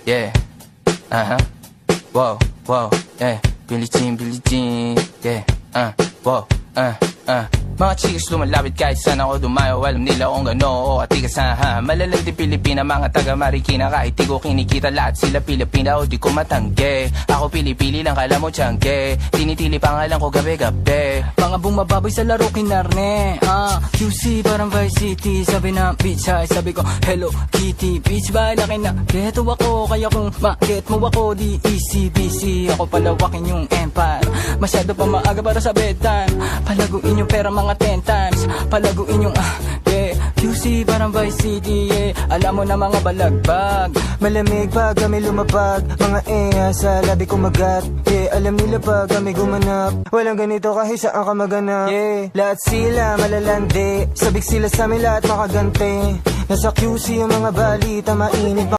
yeah. Wow, wow, yeah. Billie Jean, yeah. Wow, Mga chicks lumalapit kahit saan ako dumayo. Alam nila kung gano o atigasahan. Malalang di Pilipina, mga taga Marikina. Kahit di ko kinikita, lahat sila Pilipina o di ko matangge. Ako pili-pili lang, kala mo tiyangge. Tinitili pangalan ko gabi-gabi. Mga bumababoy sa laro kinarne. QC parang Vice City. Sabi na bitch ay sabi ko Hello Kitty. Bitch ba laki na geto ako. Kaya kung ma-get mo ako di easy busy. Ako palawakin yung empire. Masyado pa maaga para sa bedtime. Palaguin yung pera mga 10 times. Palaguin yung yeah. QC parang Vice City, yeah. Alam mo na mga balagbag. Malamig pag kami lumapag. Mga sa labi kumagat, yeah. Alam nila pag kami gumanap. Walang ganito kahit saan ka maganap, yeah. Lahat sila malalandi. Sabik sila sa amin lahat makagante. Nasa QC yung mga balita mainit.